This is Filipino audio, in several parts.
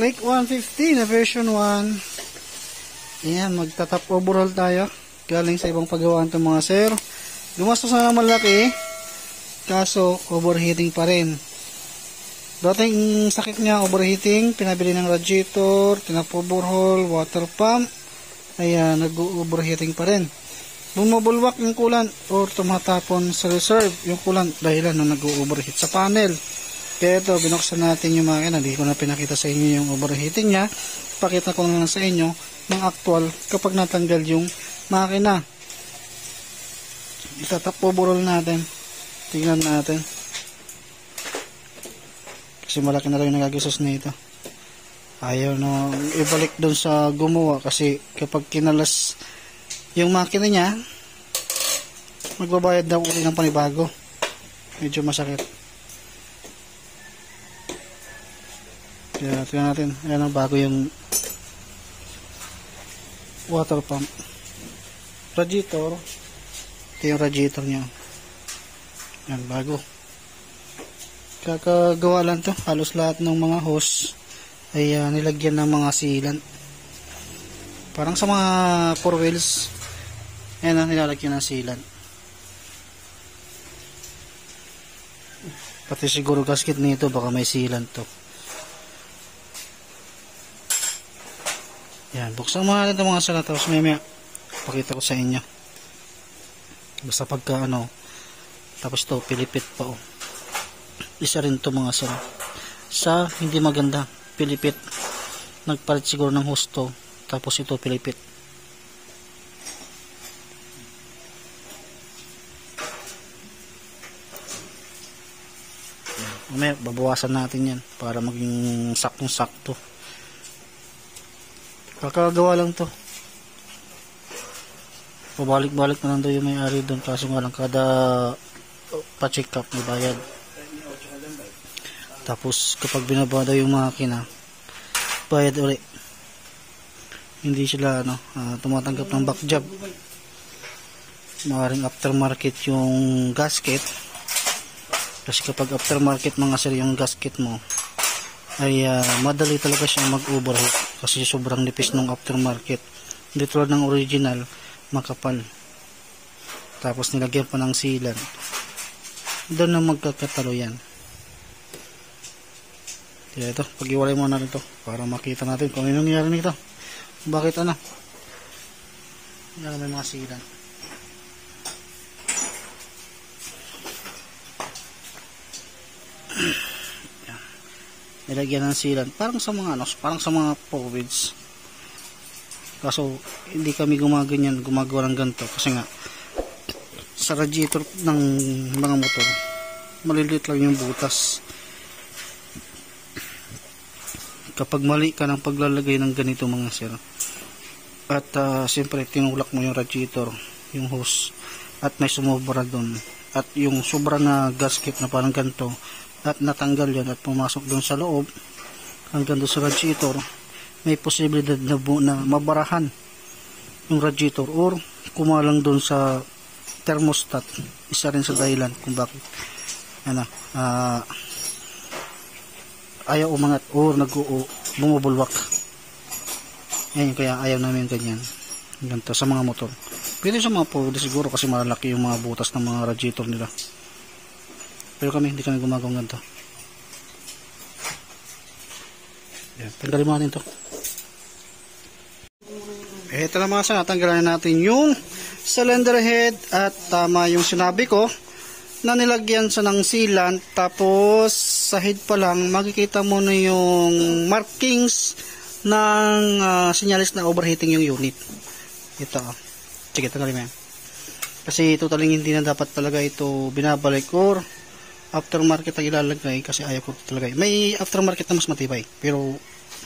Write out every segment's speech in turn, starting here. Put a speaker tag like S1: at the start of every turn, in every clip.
S1: Click 150 na version 1. Ayan, magtatap overhaul tayo. Galing sa ibang paggawaan itong mga sir. Gumastos na malaki, kaso overheating pa rin. Dating sakit niya, overheating, pinabili ng radiator, tinap overhaul, water pump. Ayan, nag-overheating pa rin. Bumubulwak yung coolant or tumatapon sa reserve yung coolant dahilan na nag-overheat sa panel. Kaya ito, binuksan natin yung makina. Hindi ko na pinakita sa inyo yung overheating niya. Pakita ko na lang sa inyo ng actual kapag natanggal yung makina. Itatap overhaul natin. Tingnan natin. Kasi malaki na rin yung nagagastos na ito. Ayaw na ibalik doon sa gumawa kasi kapag kinalas yung makina niya, magbabayad daw ulit ng panibago. Medyo masakit. Kaya tingnan natin. Ayan ang bago yung water pump. Radiator. Ito yung radiator niya. Ayan, bago. Kakagawa lang to. Halos lahat ng mga hose ay nilagyan ng mga sealant. Parang sa mga 4 wheels. Ayan, nilalagyan ng sealant. Pati siguro gasket nito baka may sealant to. Yan, buksan mo natin itong mga sala tapos may pakita ko sa inyo. Basta pagka tapos ito pilipit pa isa rin to mga sala. Sa hindi maganda pilipit, nagpalit siguro ng husto tapos ito pilipit. Mamaya babawasan natin yan para maging saktong sakto. Kakagawa lang to. Pabalik-balik na lang daw yung may-ari doon kaso nga lang kada pa-check up may bayad. Tapos kapag binaba daw yung makina, bayad ulit. Hindi sila tumatanggap ng back job. Maaaring aftermarket yung gasket. Kasi kapag aftermarket mga sir yung gasket mo ay madali talaga siyang mag-overhaul kasi sobrang nipis ng aftermarket. Hindi tulad ng original, makapal. Tapos nilagyan pa ng sealant. Doon na magkakatalo yan. Kaya ito, pag-iwalay mo natin ito para makita natin kung ano nangyari nito. Bakit yan may mga sealant. Nilagyan ng sealant parang sa mga 4 wheels. Kaso hindi kami gumagawa ng ganito kasi nga sa radiator ng mga motor maliliit lang yung butas. Kapag mali ka ng paglalagay ng ganito mga sir at siyempre tinulak mo yung radiator, yung hose at may sumobra doon at yung sobra na gasket na parang ganito at natanggal yan at pumasok doon sa loob hanggang doon sa radiator, may posibilidad na mabarahan yung radiator or kumalang doon sa thermostat. Isa rin sa dahilan kung bakit ayaw umangat or bumubulwak. Yan kaya ayaw namin ganyan ganito sa mga motor. Pwede sa mga Ford siguro kasi malaki yung mga butas ng mga radiator nila. Pero hindi kami gumagawa ng ganito. Yan, tanggalin mo natin ito. Ito na mga sa natanggalan natin yung cylinder head at tama yung sinabi ko na nilagyan sa ng sealant. Tapos sa head pa lang makikita mo na yung markings ng sinyalis na overheating yung unit. Ito. Sige, tanggalin mo yan. Kasi totaling hindi na dapat talaga ito binabalik or aftermarket ang ilalagay kasi ayaw ko talaga. May aftermarket na mas matibay pero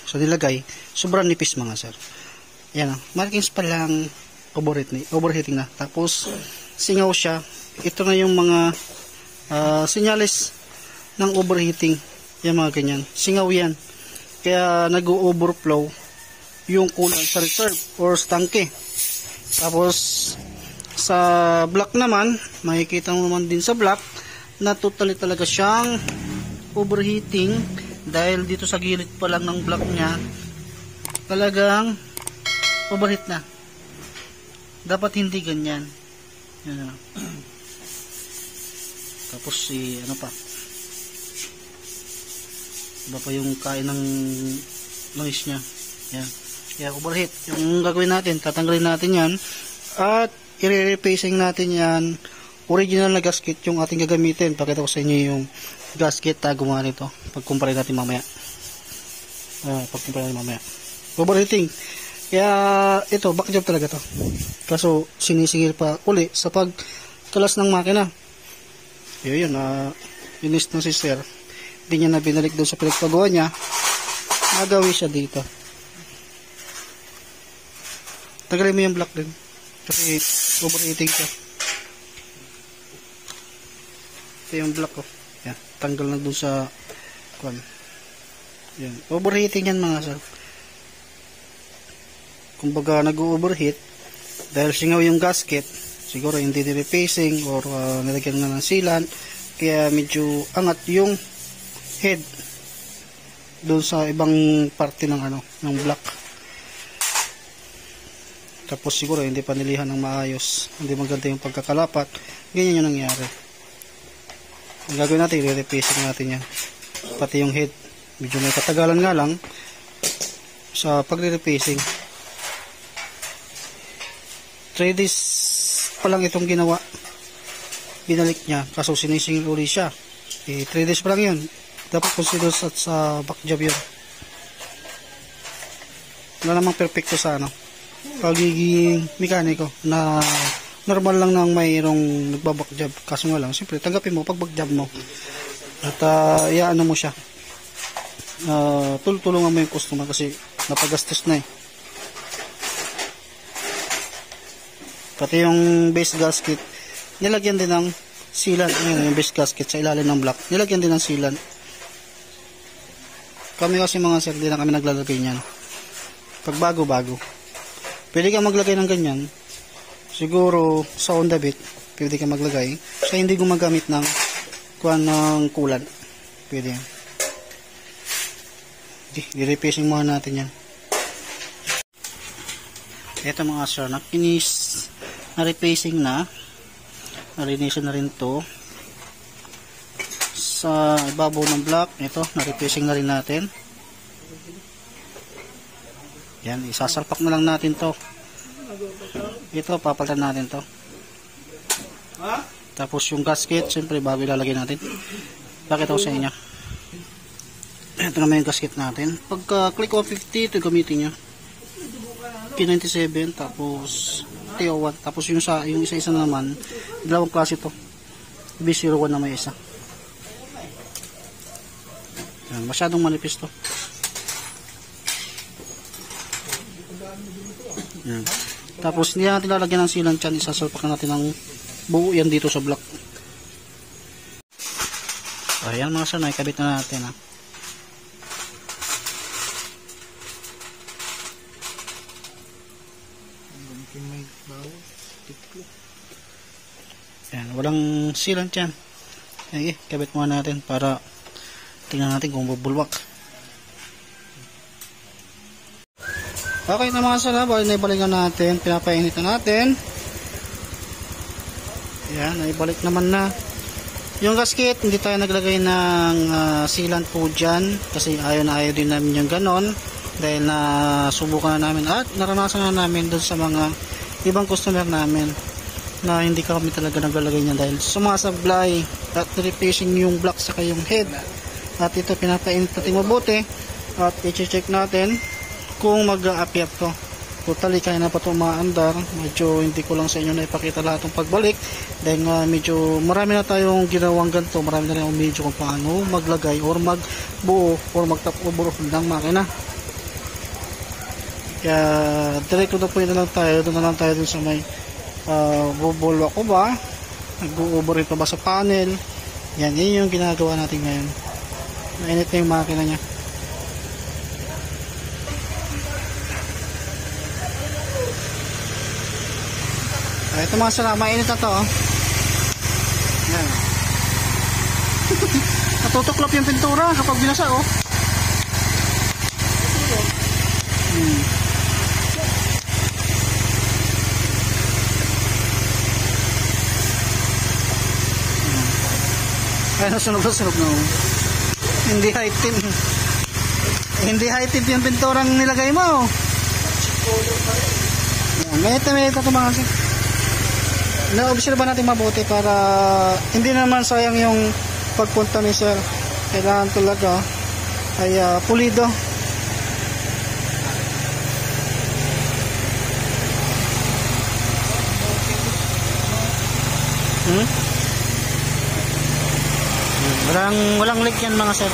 S1: sa nilagay sobrang nipis mga sir. Yan markings pa lang overheating na. Tapos singaw siya. Ito na yung mga sinyalis ng overheating. Yan mga ganyan. Singaw yan. Kaya nag-overflow yung coolant sa reserve or tanke. Tapos sa block naman makikita mo naman din sa block na totally talaga siyang overheating Dahil dito sa gilid pa lang ng block niya, talagang overheat na. Dapat hindi ganyan. Yan. Tapos ano pa. Iba pa yung kain ng noise niya. Yan. Kaya overheat. Yung gagawin natin, tatanggalin natin yan at i-replacing natin yan. Original na gasket yung ating gagamitin. Pakita ko sa inyo yung gasket na gumawa nito. Pagkumpare natin mamaya. Overheating. Kaya ito, back job talaga to. Kaso sinisingil pa uli sa pagkalas ng makina. Yun, inis ng sister. Hindi niya na binalik doon sa pinagpagawa niya. Nagawi siya dito. Tagalin mo yung block din. Kasi overheating siya. Ito yung block ko. Yan, tanggal na doon sa kwan. Yan. Overheating yan mga sir. Kumbaga nag-overheat dahil singaw yung gasket, siguro hindi nirepacing or nilagyan nga ng sealant, kaya medyo angat yung head doon sa ibang parte ng ng block. Tapos siguro hindi pa nilihan ng maayos, hindi maganda yung pagkakalapat, ganyan yung nangyari. Ang gagawin natin, i-repacing natin yan, pati yung head. Medyo may katagalan nga lang sa pagre-repacing. 3 days pa lang itong ginawa, binalik niya, kaso sinisingil uli siya. 3 days pa lang yun, dapat consider sa back job yun. Wala namang perfecto sa pagiging mekaniko na normal lang nang mayroong nagbaback job. Kaso nga lang, siyempre tanggapin mo pag back job mo at iaano mo siya, tulungan mo yung customer kasi napagastos na eh. Pati yung base gasket, nilagyan din ng sealant. Yung base gasket sa ilalim ng block, nilagyan din ng sealant. Kami kasi mga sir, di na kami naglalagay niyan. Pag bago-bago, pwede ka maglagay ng ganyan. Siguro sa on the bit, pwede ka maglagay. Sa hindi gumagamit ng kulan, pwede yan. I-repacing muna natin yan. Ito mga sir, nakinis na-repacing na. Narinisan na rin to sa ibabaw ng block. Ito, na-repacing na rin natin. Yan, isasalpak na lang natin to. Ito, papalitan natin to. Tapos yung gasket, siyempre bago ilalagay natin. Pakita ko sa inyo. Ito naman yung gasket natin. Pagka click 150, ito gamitin nyo. P97, tapos TO1, tapos yung isa-isa naman, dalawang klase to. B01 na may isa. Yan, masyadong manipis to. Yan. Tapos hindi natin lalagyan ng sealant yan, isasalpakan natin ng buo yan dito sa block. Ayan mga sir, nakikabit na natin ha. Yan, walang sealant yan. Okay, kabit muna natin para tingnan natin kung bubulwak. Okay na mga sir, naibalikan natin, pinapainit na natin. Yan, naibalik naman na. Yung gasket, hindi tayo naglagay ng sealant po dyan kasi ayaw na ayaw din namin yung ganon dahil subukan na namin at naranasan na namin doon sa mga ibang customer namin na hindi kami talaga naglalagay niya dahil sumasablay at replacing yung block sa yung head. At ito pinapainit natin mabuti at i-check natin kung mag-a-appear to. Totally kaya na pa ito maandar. Medyo hindi ko lang sa inyo na ipakita lahat ng pagbalik dahil medyo marami na tayong ginawang ganito, marami na rin yung medyo kung paano maglagay or magbuo or mag-top over ng makina. Kaya direct na po yun na lang tayo, doon na lang tayo dun sa may bubulwa ko ba, nag-overheat pa ba sa panel. Yan, yun yung ginagawa natin ngayon. Mainit na yung makina nya. Ito mga sala, mainit na to yan. Natutuklap yung pintura kapag binasa Ay, nasunog na. Hindi high tip. Hindi high tip yung pinturang nilagay mo. May ito mga kasi. Na-observe ba natin mabuti para hindi naman sayang yung pagpunta ni sir. Kailangan talaga ay pulido. Walang leak yan mga sir.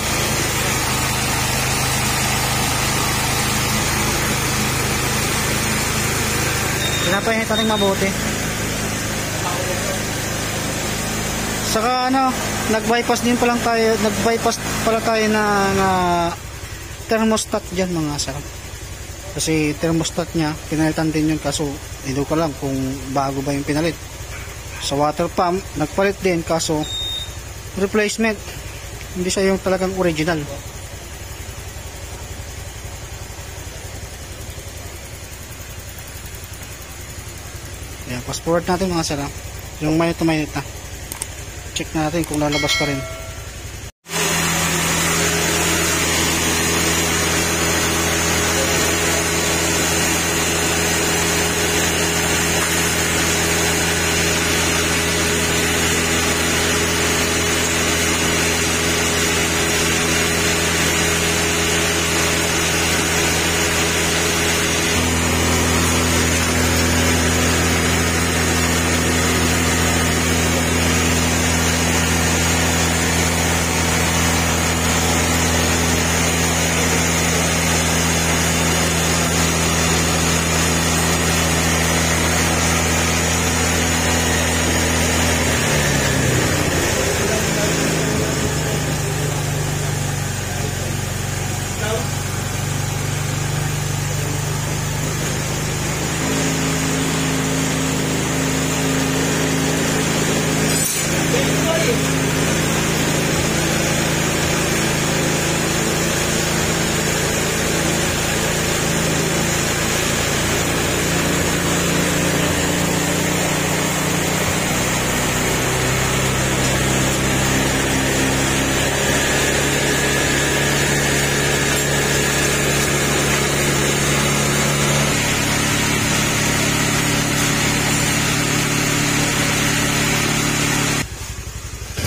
S1: Pinapainit natin mabuti. Saka nag-bypass pala tayo ng thermostat dyan mga sir. Kasi thermostat nya pinalitan din yun, kaso hindi ko lang kung bago ba yung pinalit. Sa water pump nagpalit din, kaso replacement, hindi siya yung talagang original. Ayan, fast forward natin mga sir. Yung minute to minute na check natin kung lalabas pa rin.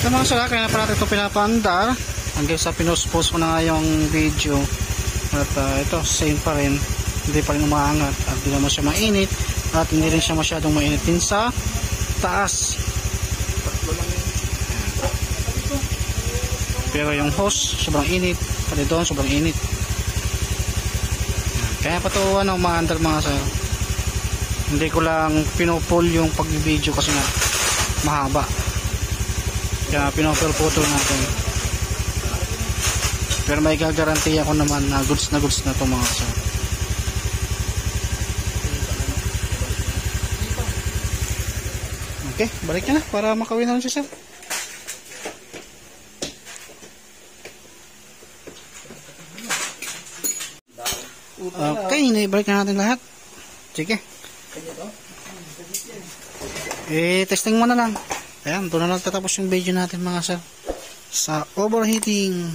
S1: So mga sir, kaya pa natin ito pinapaandar hanggang sa pinost-post ko na nga yung video. At ito, same pa rin, hindi pa rin umaangat at hindi naman siya mainit at hindi rin siya masyadong mainit din sa taas. Pero yung hose sobrang init, pati doon sobrang init. Kaya pa ito umaandar mga sir. Hindi ko lang pinupull yung pag-video kasi nga mahaba. Kaya pinapil-photo natin. Pero may gagarantiya ko naman na goods na to mga sir. Okay, balik na para makawin na lang si sir. Okay, balik na natin lahat. Sige. Testing mo na lang. Ayan, doon na lang tatapos yung video natin mga sir. Sa overheating.